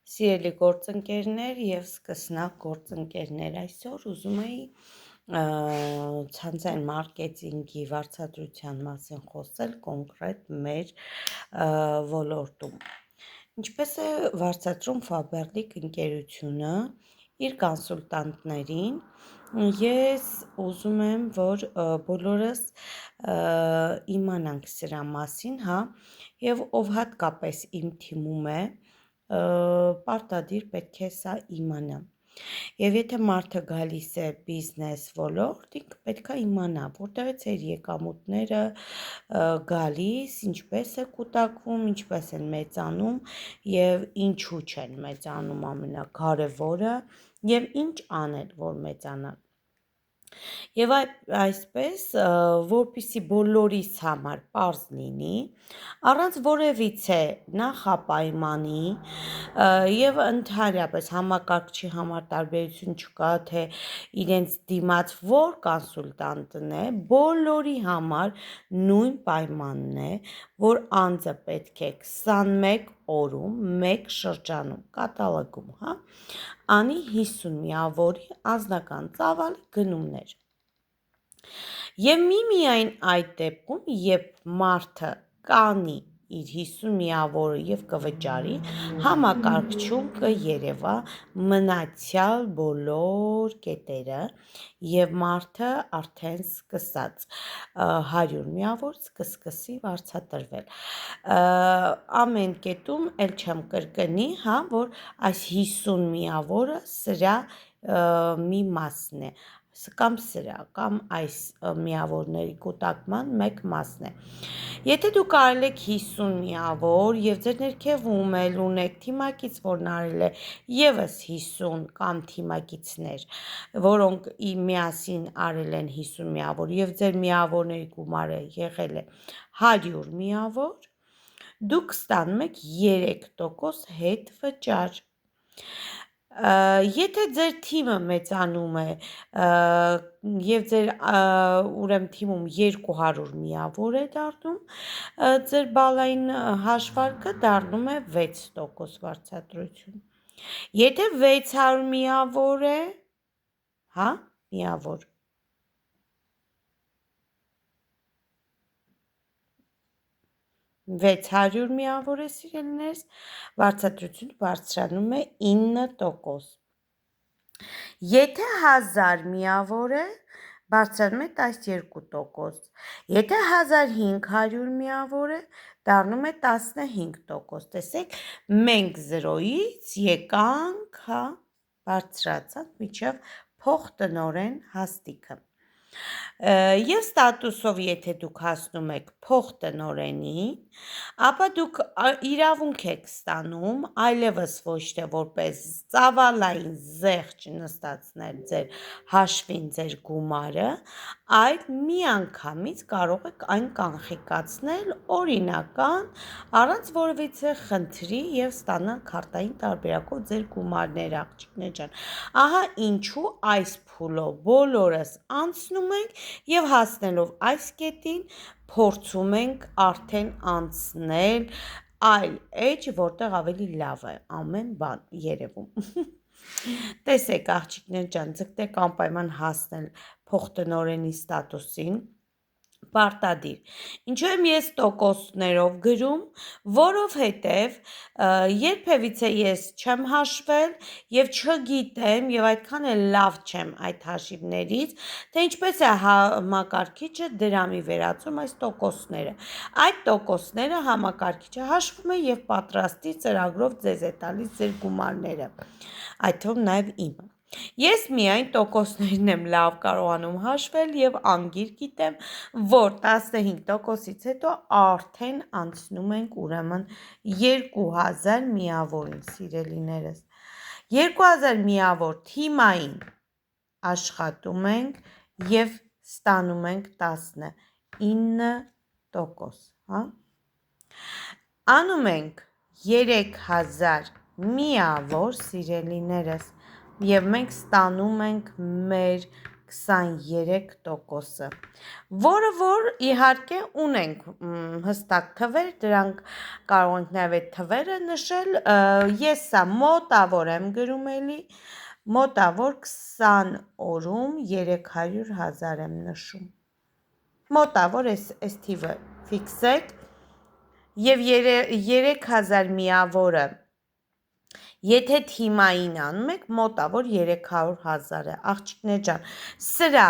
Սիրելի գործընկերներ եւ սկսնակ գործընկերներ, այսօր ուզում էի ցանցային մարքեթինգի վարձատրության մասին խոսել կոնկրետ մեր ոլորտում։ Ինչպես է վարձատրում Faberlic ընկերությունը իր կոնսուլտանտներին, ես ուզում եմ, որ բոլորս իմանանք սրա մասին, հա, եւ ով հատկապես իմ թիմում է, պարտադիր պետք է սա իմանա։ Եվ եթե մարդը գալիս է բիզնես ոլորտ, ինքը պետք է իմանա, որտեղից է իր եկամուտները գալիս, ինչպես է կուտակվում, ինչպես են մեծանում եւ ինչու չեն մեծանում ամենակարևորը եւ ինչ անել, որ մեծանան։ Եվ այսպես, որպեսզի բոլորիս համար պարզ լինի, առանց որևիցե նախապայմանի եւ ընդհանրապես համակարգչի համար տարբերություն չկա, թե իրենց դիմաց որ կոնսուլտանտն է, բոլորի համար նույն պայմանն է, որ անձը պետք է 21 օրում, 1 շրջանում, կատալոգում, հա, անի 50 միավորի անձնական ծավալի գնումներ։ Եվ միայն այդ դեպքում, երբ մարդը կանի իր 50 միավորը եւ կվճարի, համակարգչում կերևա մնացյալ բոլոր կետերը եւ մարդը արդեն սկսած 100 միավորից կսկսի վարձատրվել։ Ամեն կետում էլ չեմ կրկնի, հա, որ այս 50 միավորը սրա մի մասն է, կամ սրա, կամ այս միավորների կուտակման մեկ մասն է։ Եթե դուք արել եք 50 միավոր եւ ձեր ներքևում էլ ունեք թիմակից, որն արել է եւս 50 կամ թիմակիցներ, որոնք միասին արել են 50 միավոր եւ ձեր միավորների գումարը եղել է 100 միավոր, դուք ստանում եք 3% հետ վճար։ Եթե ձեր թիմը մեծանում է եւ ձեր ուրեմն թիմում 200 միավոր է դառնում, ձեր բալային հաշվարկը դառնում է 6% վարձատրություն։ Եթե 600 միավոր է, հա, միավոր 600 միավոր է, սիրելիներս, վարձատրությունը բարձրանում է 9%։ Եթե 1000 միավոր է, բարձրանում է 12%։ Եթե 1500 միավոր է, դառնում է 15%։ Տեսեք, մենք 0-ից եկանք, հա, բարձրացանք մինչև փոխտնօրեն հաստիքը։ Եվ ստատուսով եթե դուք հասնում եք փոխտնօրենին, ապա դուք իրավունք եք ստանում այլևս ոչ թե որպես ծավալային զեղչ նստացնել ձեր հաշվին ձեր գումարը, այլ միանգամից կարող եք այն կանխիկացնել օրինական, առանց որևիցե խնդրի եւ ստանալ քարտային տարբերակով ձեր գումարները, աղջիկներ ջան։ Ահա ինչու այս փուլով բոլորս անցնում ենք եւ հասնելով այս կետին փորձում ենք արդեն անցնել այլ էջ, որտեղ ավելի լավ է ամեն բան երևում։ Տեսեք, աղջիկներ ջան, ձգտեք անպայման հասնել փոխտնօրենի ստատուսին, պարտադիր։ Ինչու եմ ես տոկոսներով գրում, որովհետև երբևիցե ես չեմ հաշվել եւ չգիտեմ եւ այդքան էլ լավ չեմ այդ հաշիվներից, թե ինչպես է համակարգիչը դրամի վերածում այս տոկոսները։ Այդ տոկոսները համակարգիչը հաշվում է եւ պատրաստի ծրագրով ձեզ է տալիս ձեր գումարները, այդ թվում նաեւ իմը։ Ես միայն տոկոսներն եմ լավ կարողանում հաշվել եւ անգիր գիտեմ, որ 15%-ից հետո արդեն անցնում ենք ուրեմն 2000 միավորին, սիրելիներս։ 2000 միավոր թիմային աշխատում ենք եւ ստանում ենք 19%, հա։ Անում ենք 3000 միավոր, սիրելիներս, եւ մենք ստանում ենք մեր 23%-ը, որը որ իհարկե ունենք հստակ թվեր, դրանք կարող ենք նաև այդ թվերը նշել, ես սա մոտավոր եմ գրում էլի, մոտավոր 20 օրում 300,000 եմ նշում, մոտավոր այս թիվը ֆիքսեք, և 3000 միավորը եթե թիմային անում եք, մոտավոր 300,000 է, աղջիկներ ջան, սրա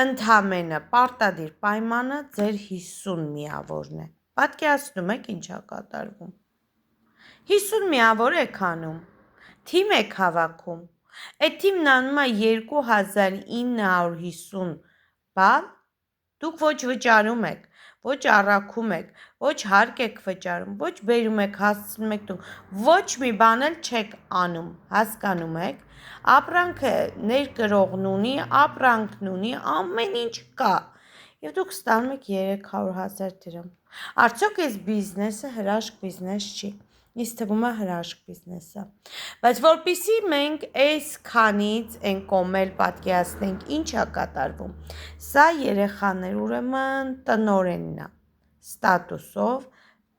ընդամենը պարտադիր պայմանը ձեր 50 միավորն է, պատկերացնում եք ինչ է կատարվում, 50 միավոր եք անում, թիմ եք հավաքում, այդ թիմն անում է 2950 բան, դուք ոչ վճարում եք, ոչ առաքում եք, ոչ հարկ եք վճարում, ոչ բերում եք, հասցնում եք տուն, ոչ մի բան էլ չեք անում, հասկանում եք, ապրանքը ներկրողն ունի, ապրանքն ունի, ամեն ինչ կա, և դուք ստանում եք 300,000 դրամ, արդյոք այս բիզնեսը հրաշք բիզնես չի, ինձ թվում է հրաշք բիզնես է, բայց որպեսզի մենք այս քանից են կոմել պատկերացնենք ինչ է կատարվում, սա երեխաներ ուրեմն տնօրենն է, ստատուսով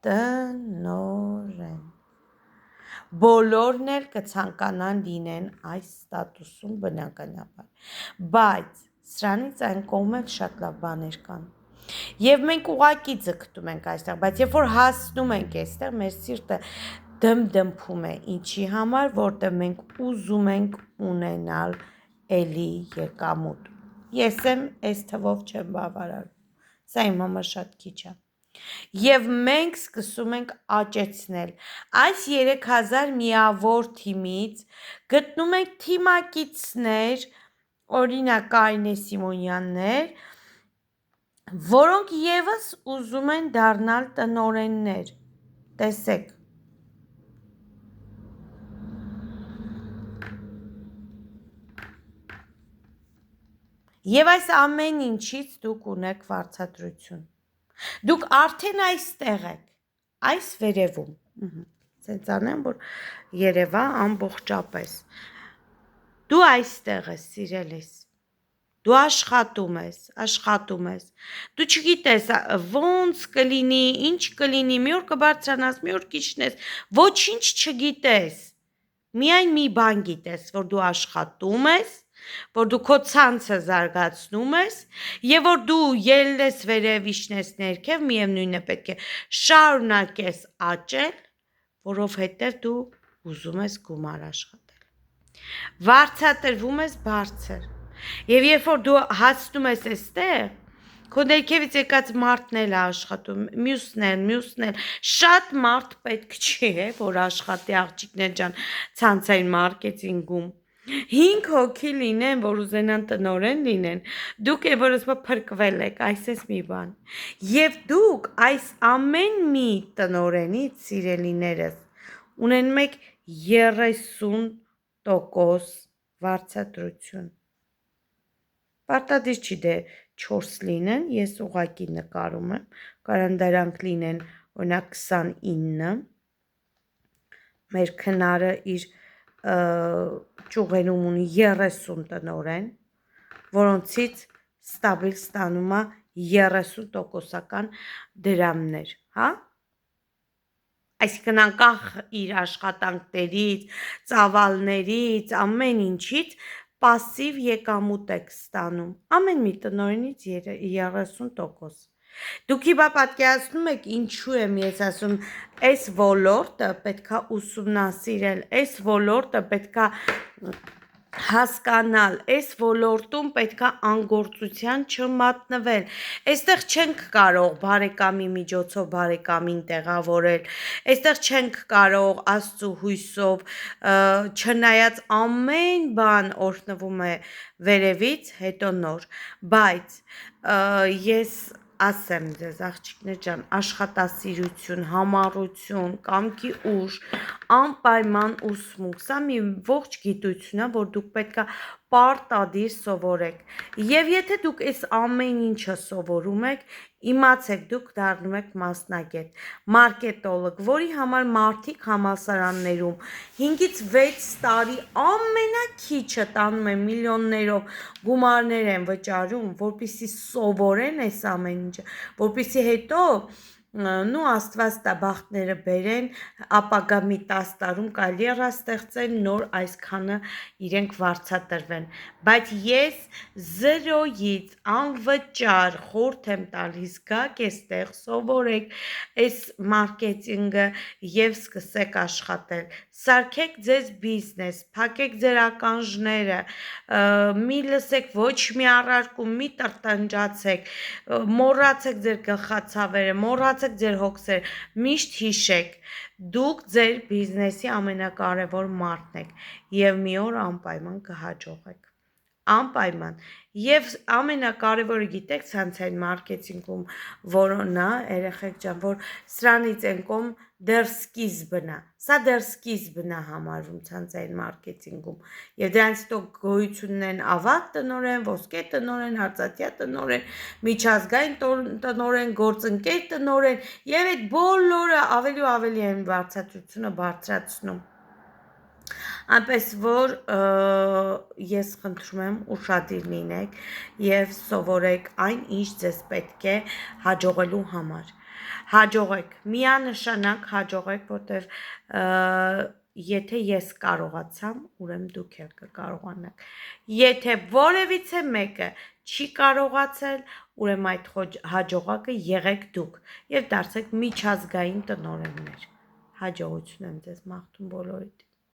տնօրեն, բոլորն էլ կցանկանան լինեն այս ստատուսում բնականաբար, բայց սրանից այն կողմել շատ լավ բաներ կան, և մենք ուղղակի ձգտում ենք այստեղ, բայց երբ որ հասնում ենք այստեղ, մեր սիրտը դմդմփում է, ինչի համար, որտեղ մենք ուզում ենք ունենալ էլի եկամուտ, ես եմ այս թվով չեմ բավարարում, սա իմ համար շատ քիչ է, և մենք սկսում ենք աճեցնել, այս 3000 միավոր թիմից գտնում ենք թիմակիցներ, օրինակ Կարինե Սիմոնյաններ, որոնք ևս ուզում են դառնալ տնօրեններ, տեսեք, և այս ամեն ինչից դուք ունեք վարձատրություն, դուք արդեն այստեղ եք, այս վերևում, սենց անեմ, որ երևա ամբողջապես, դու այստեղ ես սիրելիս, դու աշխատում ես, դու չգիտես ոնց կլինի, ինչ կլինի, մի օր կբարձրանաս, մի օր կիջնես, ոչինչ չգիտես, միայն մի բան գիտես, որ դու աշխատում ես, որ դու քո ցանցը զարգացնում ես, և որ դու ելնես վերև իջնես ներքև, միևնույն է պետք է շարունակես աճել, որովհետև դու ուզում ես գումար աշխատել, վարձատրվում ես բարձր, և երբ որ դու հասնում ես այստեղ, քո ներքևից եկած մարդն էլ է աշխատում, մյուսն էլ, շատ մարդ պետք չի, որ աշխատի աղջիկներ ջան, ցանցային մարքեթինգում, 5 հոգի լինեն, որ ուզենան տնօրեն լինեն, դուք է որ ասում փրկվել եք, այս մի բան, և դուք այս ամեն մի տնօրենից սիրելիներս, ունենում եք 30% վարձատրություն, պարտադիր չի դե 4 լինեն, ես ուղղակի նկարում եմ, կարան դրանք լինեն օրինակ 29, մեր քնարը իր ճյուղերում ունի 30 տնօրեն, որոնցից ստաբիլ ստանում է 30%-ական դրամներ, այսինքն անկախ իր աշխատանքներից, ծավալներից, ամեն ինչից, պասիվ եկամուտ եք ստանում, ամեն մի տնօրենից 30%, դուք հիմա պատկերացնում եք ինչու եմ ես ասում, այս ոլորտը պետք է ուսումնասիրել, այս ոլորտը պետք է հասկանալ, այս ոլորտում պետք է անգործության չմատնվել, այստեղ չենք կարող բարեկամի միջոցով բարեկամին տեղավորել, այստեղ չենք կարող Աստծու հույսով, չնայած ամեն բան օրհնվում է վերևից, հետո նոր, բայց ես ասեմ ձեզ աղջիկներ ջան, աշխատասիրություն, համառություն, կամքի ուժ, անպայման ուսմունք, սա մի ողջ գիտություն է, որ դուք պետք է պարտադիր սովորեք։ Եվ եթե դուք այս ամեն ինչը սովորում եք, իմացեք դուք դառնում եք մասնագետ, մարկետոլոգ, որի համար մարդիկ համալսարաններում 5-ից 6 տարի ամենաքիչը տանում են միլիոններով գումարներ են վճարում, որպեսզի սովորեն այս ամեն ինչը, որպեսզի հետո նու Աստված տա բախտները բերեն, ապագա մի 10 տարում կարիերա ստեղծեն, նոր այսքանը իրենք վարձատրվեն, բայց ես 0-ից անվճար խորհուրդ եմ տալիս, գաք այստեղ սովորեք այս մարքեթինգը եւ սկսեք աշխատել, սարքեք ձեզ բիզնես, փակեք ձեր ականջները, մի լսեք ոչ մի առարկում, մի տրտնջացեք, մոռացեք ձեր գլխացավերը, մոռացեք ձեր հոգսերը, միշտ հիշեք, դուք ձեր բիզնեսի ամենակարևոր մարդն եք եւ մի օր անպայման կհաջողեք, անպայման, եւ ամենակարևորը գիտեք ցանցային մարքեթինգում, որոնն է, երեխեք ջան, որ սրանից են կողմ դեռ սկիզբն է, սա դեռ սկիզբն է համարվում ցանցային մարքեթինգում եւ դրանից հետո գոյություն են ավագ տնօրեն, ոսկե տնօրեն, հացատյա տնօրեն, միջազգային տնօրեն, գործընկեր տնօրեն եւ այդ բոլորը ավելի ու ավելի են վարձատրությունը բարձրացնում, այնպես որ ես խնդրում եմ ուշադիր լինեք եւ սովորեք այն, ինչ ձեզ պետք է հաջողելու համար, հաջողեք, միանշանակ հաջողեք, որտեվ եթե ես կարողացամ, ուրեմն դուք էլ կկարողանաք, եթե որևիցե մեկը չի կարողացել, ուրեմն այդ հաջողակը եղեք դուք եւ դարձեք միջազգային տնօրեններ, հաջողություն եմ ձեզ մաղթում բոլորիդ։